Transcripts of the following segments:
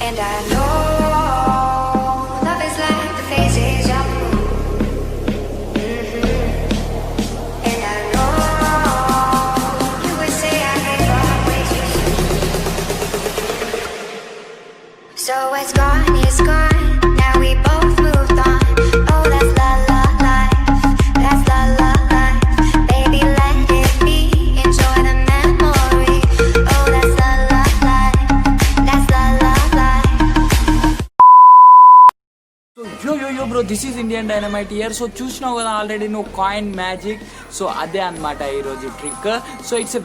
And I know love is like the phases of the moon. And I know you would say I gave up way too soon. So it's gone, it's gone. Now we both moved on. Oh, that's la la life. That's la la life. Baby, let it be. Enjoy the memory. Oh, that's la la life. That's la la life. So yo bro, this is Indian Dynamite here. So చూసినావు కదా already నువ్వు coin magic. So అదే అనమాట ఈరోజు trick. So it's a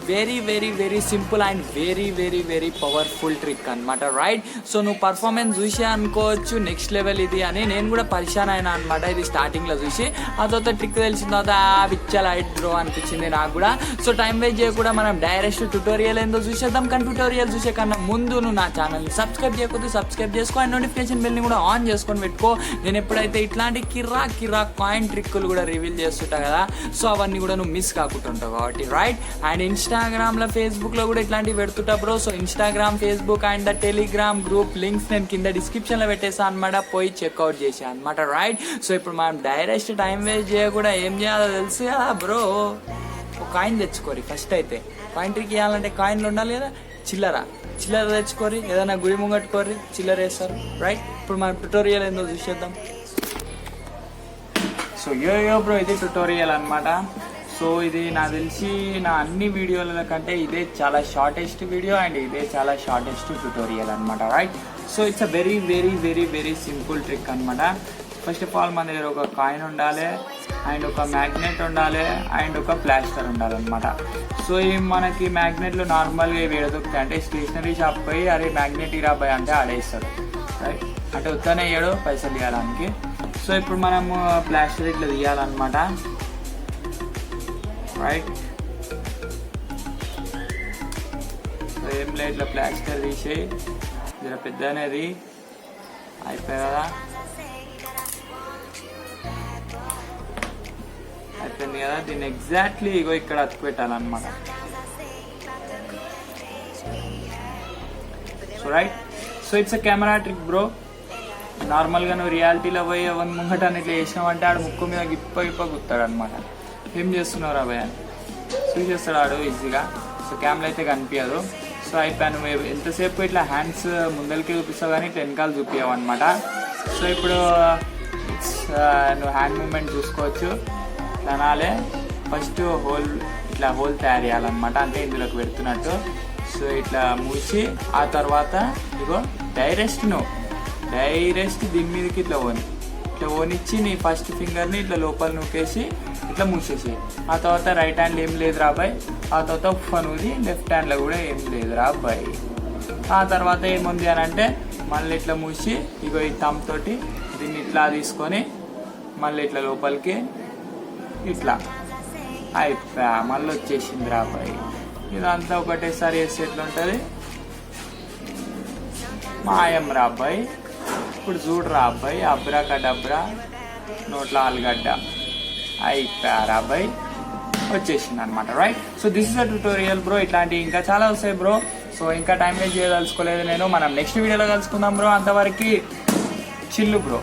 very simple and very powerful trick అనమాట, right? So నువ్వు performance చూసి అనుకోవచ్చు నెక్స్ట్ లెవెల్ ఇది అని. నేను కూడా పరిశాన్ అయినా అనమాట ఇది స్టార్టింగ్లో చూసి. ఆ తర్వాత ట్రిక్ తెలిసిన తర్వాత విచ్చా లైట్ బ్రో అనిపించింది నాకు కూడా. సో టైం వేస్ట్ చేయకుండా మనం డైరెక్ట్ ట్యూటోరియల్ ఏందో చూసేద్దాం. కానీ ట్యూటోరియల్ చూసే కన్నా ముందు నువ్వు నా ఛానల్ని సబ్స్క్రైబ్ చేయకపోతే సబ్స్క్రైబ్ చేసుకో అండ్ నోటిఫికేషన్ బెల్ని కూడా ఆన్ చేసుకొని పెట్టుకో. నేను ఎప్పుడైతే ఇట్లాంటి కిరాక్ కాయిన్ ట్రిక్కులు కూడా రివీల్ చేస్తుంటా కదా, సో అవన్నీ కూడా నువ్వు మిస్ కాకుండా ఉంటావు కాబట్టి, రైట్? అండ్ ఇన్స్టాగ్రామ్లో ఫేస్బుక్లో కూడా ఇట్లాంటివి పెడుతుంటా bro. So Instagram, Facebook and the Telegram group links నేను కింద డిస్క్రిప్షన్లో పెట్టేసాను అనమాట, పోయి చెక్అవుట్ చేసాను అనమాట, రైట్? సో ఇప్పుడు మనం డైరెక్ట్ టైం వేస్ట్ చేయకుండా ఏం చేయాలో తెలుసు కదా బ్రో. ఒక కాయిన్ తెచ్చుకోరి ఫస్ట్. అయితే కాయిన్ ట్రిక్ చేయాలంటే కాయిన్లు ఉండాలి కదా, చిల్లర తెచ్చుకోరి, ఏదైనా గుడి ముంగట్టుకోరి, చిల్లర వేస్తారు, రైట్? ఇప్పుడు మనం ట్యూటోరియల్ ఏందో చూసేద్దాం. సో యో బ్రో, ఇది ట్యూటోరియల్ అనమాట. సో ఇది నాకు తెలిసి నా అన్ని వీడియోల కంటే ఇదే చాలా షార్టెస్ట్ వీడియో అండ్ ఇదే చాలా షార్టెస్ట్ ట్యూటోరియల్ అనమాట, right? So it's a very simple trick అనమాట. ఫస్ట్ ఆఫ్ ఆల్ మన దగ్గర ఒక కాయిన్ ఉండాలి అండ్ ఒక మ్యాగ్నెట్ ఉండాలి అండ్ ఒక ప్లాస్టర్ ఉండాలన్నమాట. సో ఈ మనకి మ్యాగ్నెట్లు నార్మల్గా ఇవి ఎడదొక్కుతాయి, అంటే స్టేషనరీ షాప్ పోయి అరే మ్యాగ్నెట్ ఇరాబాయ్ అంటే ఆడేస్తాడు, రైట్? అంటే ఉత్తనే వేయడు పైసలు తీయడానికి. సో ఇప్పుడు మనము ప్లాస్టర్ ఇట్లా తీయాలన్నమాట, రైట్? సో ఏం లేదు, ఇట్లా ప్లాస్టర్ తీసేయి, జర పెద్ద అనేది అయిపోయి కదా, అయిపోయింది కదా. దీన్ని ఎగ్జాక్ట్లీ ఇగో ఇక్కడ అతుకు పెట్టాలన్నమాట. So right, so it's a camera trick bro. నార్మల్గా నువ్వు రియాలిటీలో పోయి వన్ ముంగటాన్ని ఇట్లా వేసినావంటే ఆడు ముక్కు మీద గిప్ప గుత్తాడు అనమాట. ఏం చేస్తున్నావు రా భయ చూసేస్తాడు ఆడు ఈజీగా. సో కెమెరా అయితే కనిపించదు. సో అయిపోయా, నువ్వు ఎంతసేపు ఇట్లా హ్యాండ్స్ ముందరికి చూపిస్తావు కానీ ఇట్లా వెనకాల చూపించావు అనమాట. సో ఇప్పుడు నువ్వు హ్యాండ్ మూమెంట్ చూసుకోవచ్చు. అనాలే ఫస్ట్ ఇట్లా హోల్ తయారు చేయాలన్నమాట, అంటే ఇందులోకి పెడుతున్నట్టు. సో ఇట్లా మూసి ఆ తర్వాత ఇగో డైరెక్ట్ దీని మీదకి ఇట్లా ఓనిచ్చి నీ ఫస్ట్ ఫింగర్ని ఇట్లా లోపల నూకేసి ఇట్లా మూసేసి, ఆ తర్వాత రైట్ హ్యాండ్ ఏం లేదు రాబాయ్, ఆ తర్వాత ఉఫ్ అనేది లెఫ్ట్ హ్యాండ్లో కూడా ఏం లేదు రాబాయ్. ఆ తర్వాత ఏముంది అని అంటే మళ్ళీ ఇట్లా మూసి ఇగో ఈ థంబ్ తోటి దీన్ని ఇట్లా తీసుకొని మళ్ళీ ఇట్లా లోపలికి ఇట్లా అయిపోయా, మళ్ళీ వచ్చేసింది రాబాయ్. ఇదంతా ఒకటేసారి వేసి ఎట్లుంటుంది మాయం రాబాయ్. ఇప్పుడు చూడు రాబాయ్, అబ్రా కడబ్రా నోట్ల ఆలుగడ్డ అయిపోయా రాబాయ్, వచ్చేసింది అనమాట, right? So this is a tutorial bro. ఇట్లాంటివి ఇంకా చాలా వస్తాయి బ్రో. సో ఇంకా టైం వేస్ట్ చేయదలుచుకోలేదు నేను. మనం నెక్స్ట్ వీడియోలో కలుసుకుందాం బ్రో. అంతవరకు చిల్లు బ్రో.